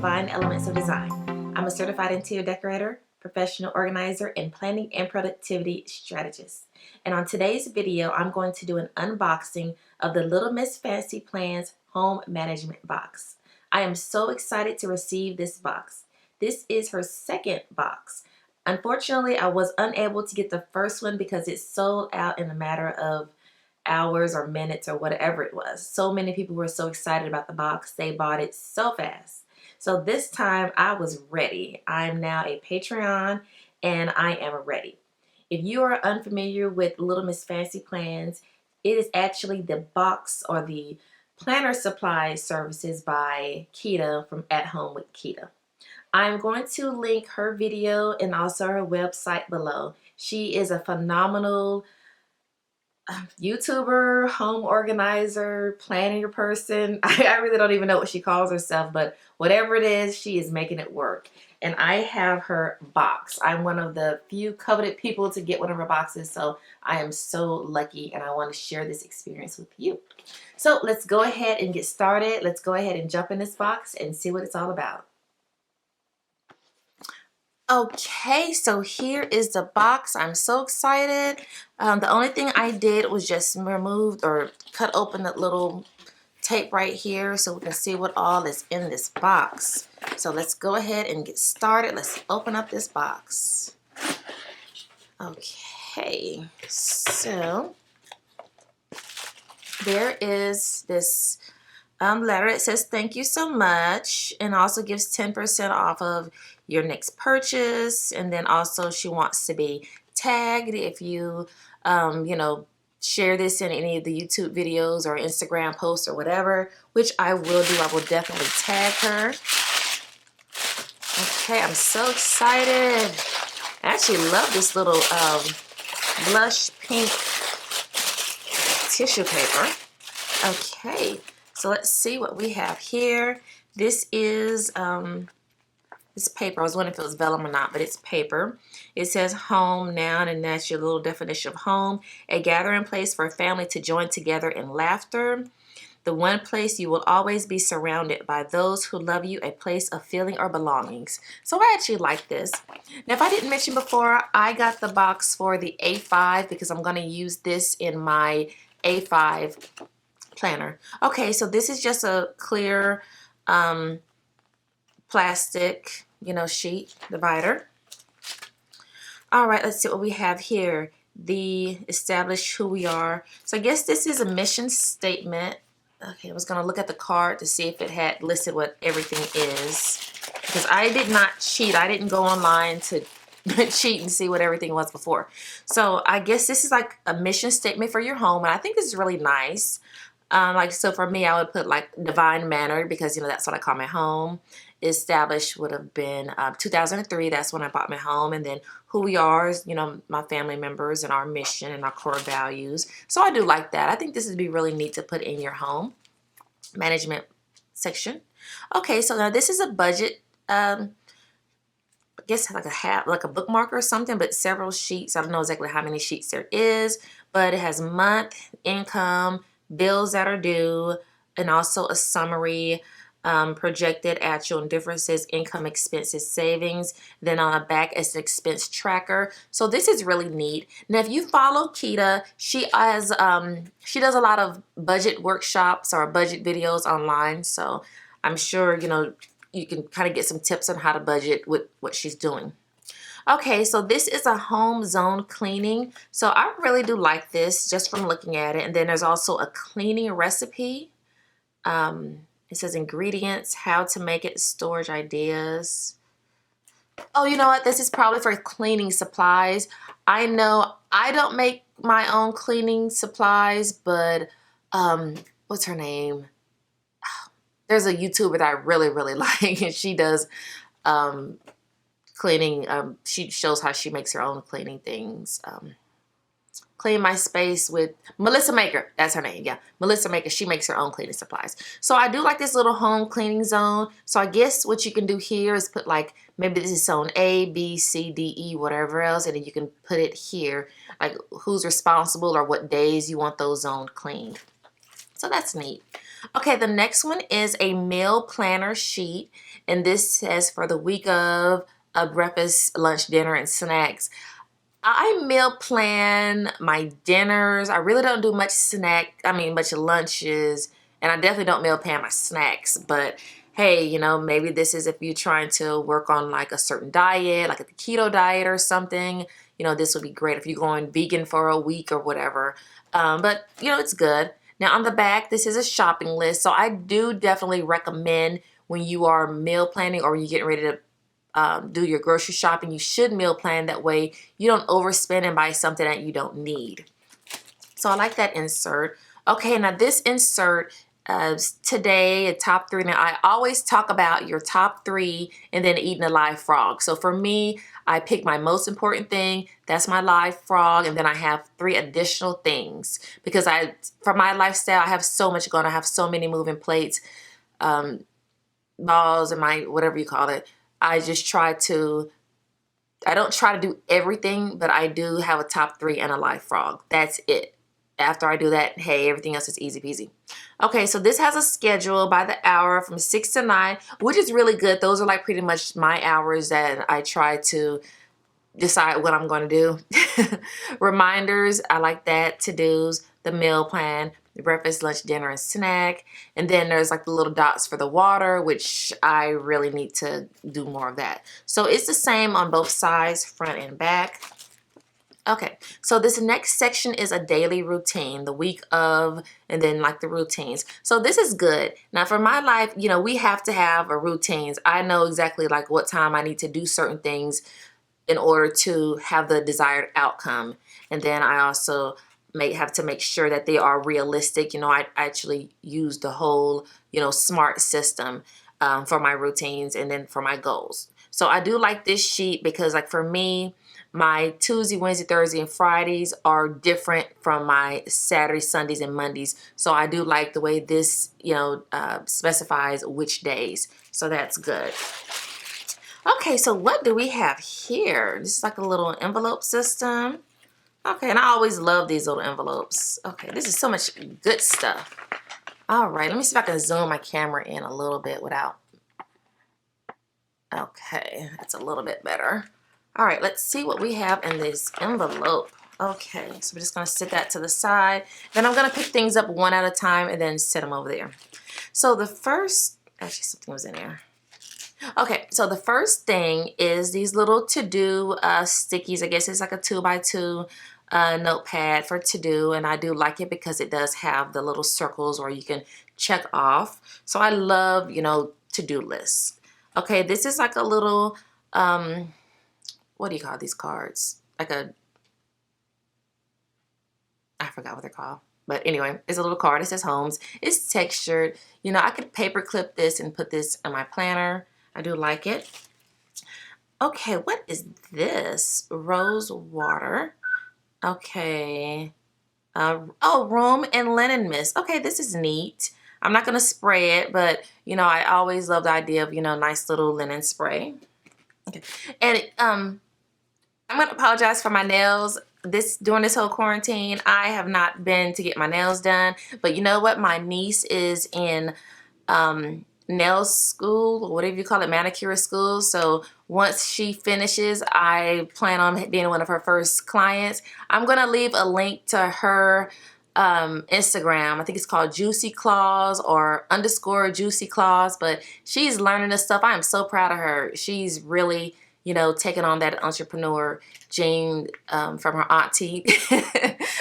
Divine Elements of Design. I'm a certified interior decorator, professional organizer, and planning and productivity strategist. And on today's video, I'm going to do an unboxing of the Little Miss Fancy Plans home management box. I am so excited to receive this box. This is her second box. Unfortunately, I was unable to get the first one because it sold out in a matter of hours or minutes or whatever it was. So many people were so excited about the box, they bought it so fast. So this time I was ready. I'm now a Patreon and I am ready. If you are unfamiliar with Little Miss Fancy Plans, it is actually the box or the planner supply services by Kita from At Home with Kita. I'm going to link her video and also her website below. She is a phenomenal YouTuber, home organizer, planner person. I really don't even know what she calls herself, but whatever it is, she is making it work. And I have her box. I'm one of the few coveted people to get one of her boxes, so I am so lucky and I want to share this experience with you. So let's go ahead and get started. Let's go ahead and jump in this box and see what it's all about. Okay, so here is the box. I'm so excited. The only thing I did was just remove or cut open that little tape right here so we can see what all is in this box. So let's go ahead and get started. Let's open up this box. Okay, so there is this letter. It says thank you so much and also gives 10% off of your next purchase. And then also she wants to be tagged if you share this in any of the YouTube videos or Instagram posts or whatever, which I will do. I will definitely tag her. Okay, I'm so excited. I actually love this little blush pink tissue paper. Okay, so let's see what we have here. This is this paper. I was wondering if it was vellum or not, but it's paper. It says home, noun, and that's your little definition of home. A gathering place for a family to join together in laughter. The one place you will always be surrounded by those who love you, a place of feeling or belongings. So I actually like this. Now, if I didn't mention before, I got the box for the A5 because I'm going to use this in my A5 planner. Okay, so this is just a clear plastic, sheet divider. All right, let's see what we have here. The establish who we are. So I guess this is a mission statement. Okay, I was going to look at the card to see if it had listed what everything is, because I did not cheat. I didn't go online to cheat and see what everything was before. So I guess this is like a mission statement for your home, and I think this is really nice. So for me, I would put like divine manner because that's what I call my home. Established would have been 2003. That's when I bought my home. And then who we are is my family members and our mission and our core values. So I do like that. I think this would be really neat to put in your home management section. Okay, so now this is a budget. I guess like a bookmark or something, but several sheets. I don't know exactly how many sheets there is, but it has month, income, bills that are due, and also a summary, projected actual and differences, income, expenses, savings. Then on the back is the expense tracker. So this is really neat. Now, if you follow Kita, she does a lot of budget workshops or budget videos online. So I'm sure you can kind of get some tips on how to budget with what she's doing. Okay, so this is a home zone cleaning. So I really do like this just from looking at it. And then there's also a cleaning recipe. It says ingredients, how to make it, storage ideas. Oh, you know what? This is probably for cleaning supplies. I know I don't make my own cleaning supplies, but what's her name? There's a YouTuber that I really, really like, and she does cleaning. She shows how she makes her own cleaning things. Clean my space with Melissa Maker. That's her name. Yeah, Melissa Maker. She makes her own cleaning supplies. So I do like this little home cleaning zone. So I guess what you can do here is put like, maybe this is zone A, B, C, D, E, whatever else. And then you can put it here, like who's responsible or what days you want those zones cleaned. So that's neat. Okay, the next one is a meal planner sheet, and this says for the week of breakfast, lunch, dinner, and snacks. I meal plan my dinners. I really don't do much lunches, and I definitely don't meal plan my snacks. But hey, maybe this is if you're trying to work on like a certain diet, like a keto diet or something. This would be great if you're going vegan for a week or whatever. But it's good. Now on the back, this is a shopping list. So I do definitely recommend when you are meal planning or you're getting ready to do your grocery shopping, you should meal plan. That way you don't overspend and buy something that you don't need. So I like that insert. Okay, now this insert today, a top 3. Now I always talk about your top 3 and then eating a live frog. So for me, I pick my most important thing. That's my live frog, and then I have 3 additional things because for my lifestyle, I have so much going. I have so many moving plates, balls, and my whatever you call it. I don't try to do everything, but I do have a top 3 and a live frog. That's it. After I do that, hey, everything else is easy peasy. Okay, so this has a schedule by the hour from 6 to 9, which is really good. Those are like pretty much my hours that I try to decide what I'm going to do. Reminders, I like that. To-dos, the meal plan, the breakfast, lunch, dinner, and snack. And then there's like the little dots for the water, which I really need to do more of that. So it's the same on both sides, front and back. Okay, so this next section is a daily routine, the week of, and then like the routines. So this is good. Now for my life, we have to have a routines. I know exactly like what time I need to do certain things in order to have the desired outcome. And then I also have to make sure that they are realistic. I actually use the whole, SMART system for my routines and then for my goals. So I do like this sheet because like for me, my Tuesday, Wednesday, Thursday, and Fridays are different from my Saturday, Sundays, and Mondays. So I do like the way this, specifies which days. So that's good. Okay, so what do we have here? This is like a little envelope system. Okay, and I always love these little envelopes. Okay, this is so much good stuff. All right, let me see if I can zoom my camera in a little bit without. Okay, that's a little bit better. All right, let's see what we have in this envelope. Okay, so we're just gonna sit that to the side. Then I'm gonna pick things up one at a time and then set them over there. So the first, actually something was in there. Okay, so the first thing is these little to-do stickies. I guess it's like a 2x2 notepad for to-do, and I do like it because it does have the little circles where you can check off. So I love, to-do lists. Okay, this is like a little, what do you call these cards? I forgot what they're called. But anyway, it's a little card. It says homes. It's textured. I could paper clip this and put this in my planner. I do like it. Okay, what is this? Rose water. Okay. Oh, room and linen mist. Okay, this is neat. I'm not going to spray it, but, I always love the idea of, nice little linen spray. Okay. And I'm going to apologize for my nails. During this whole quarantine, I have not been to get my nails done. But you know what? My niece is in nail school, or whatever you call it, manicure school. So once she finishes, I plan on being one of her first clients. I'm going to leave a link to her Instagram. I think it's called Juicy Claws or _Juicy Claws. But she's learning this stuff. I am so proud of her. She's really, taking on that entrepreneur gene from her auntie.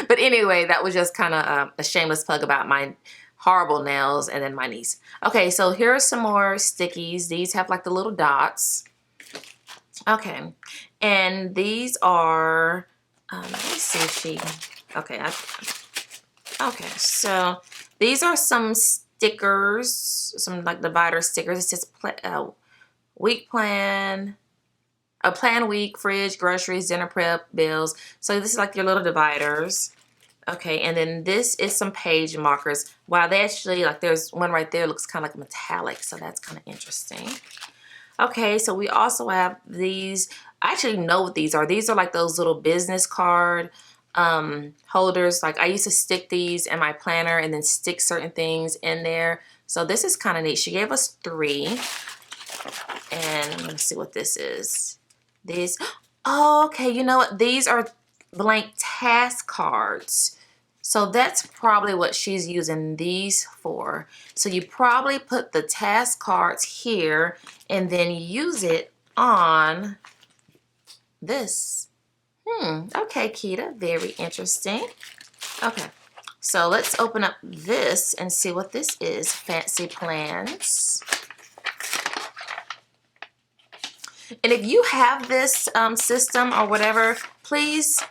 But anyway, that was just kind of a shameless plug about my horrible nails and then my niece. Okay, so here are some more stickies. These have like the little dots. Okay, and these are, let me see if she, okay, okay, so these are some stickers, some like divider stickers. It says week plan, a plan week, fridge, groceries, dinner prep, bills. So this is like your little dividers. Okay, and then this is some page markers. Wow, they actually, like there's one right there, looks kind of like metallic, so that's kind of interesting. Okay, so we also have these. I actually know what these are. These are like those little business card holders. Like I used to stick these in my planner and then stick certain things in there. So this is kind of neat. She gave us 3. And let me see what this is. These, oh, okay, you know what? These are blank task cards. So that's probably what she's using these for. So you probably put the task cards here and then use it on this. Okay, Kita, very interesting. Okay, so let's open up this and see what this is. Fancy Plans. And if you have this system or whatever, please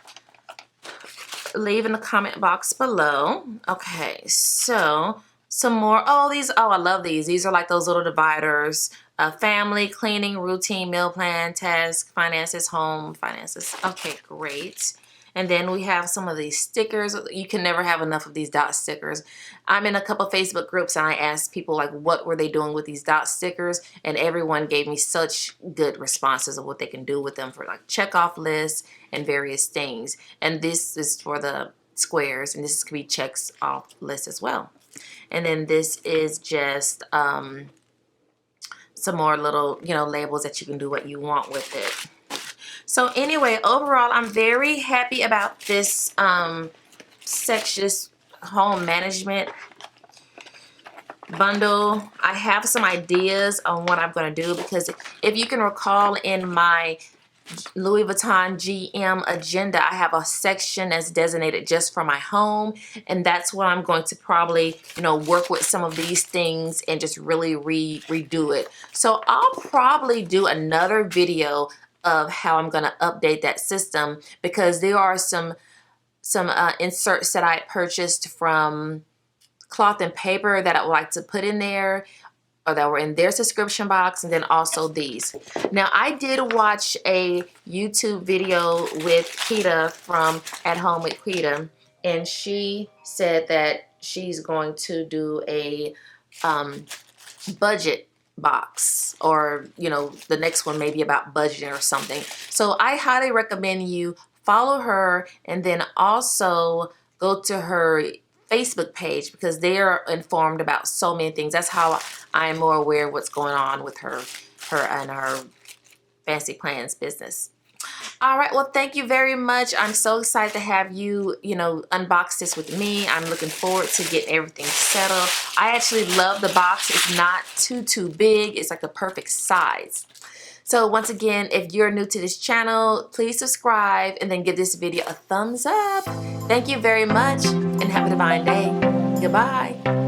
leave in the comment box below. Okay, so some more. Oh, I love these. These are like those little dividers. Family, cleaning, routine, meal plan, task, finances, home, finances. Okay, great. And then we have some of these stickers. You can never have enough of these dot stickers. I'm in a couple Facebook groups and I asked people like what were they doing with these dot stickers, and everyone gave me such good responses of what they can do with them for like check off lists and various things. And this is for the squares, and this could be checks off lists as well. And then this is just some more little, labels that you can do what you want with it. So anyway, overall, I'm very happy about this section, this home management bundle. I have some ideas on what I'm going to do, because if you can recall in my Louis Vuitton GM agenda, I have a section that's designated just for my home, and that's what I'm going to probably, work with some of these things and just really redo it. So I'll probably do another video of how I'm going to update that system, because there are some inserts that I purchased from Cloth and Paper that I would like to put in there, or that were in their subscription box, and then also these. Now, I did watch a YouTube video with Kita from At Home with Kita, and she said that she's going to do a budget box, or the next one may be about budgeting or something. So I highly recommend you follow her, and then also go to her Facebook page, because they are informed about so many things. That's how I'm more aware of what's going on with her and her Fancy Plans business. All right, well, thank you very much. I'm so excited to have you, unbox this with me. I'm looking forward to get everything settled. I actually love the box. It's not too big. It's like the perfect size. So once again, if you're new to this channel, please subscribe and then give this video a thumbs up. Thank you very much, and have a divine day. Goodbye.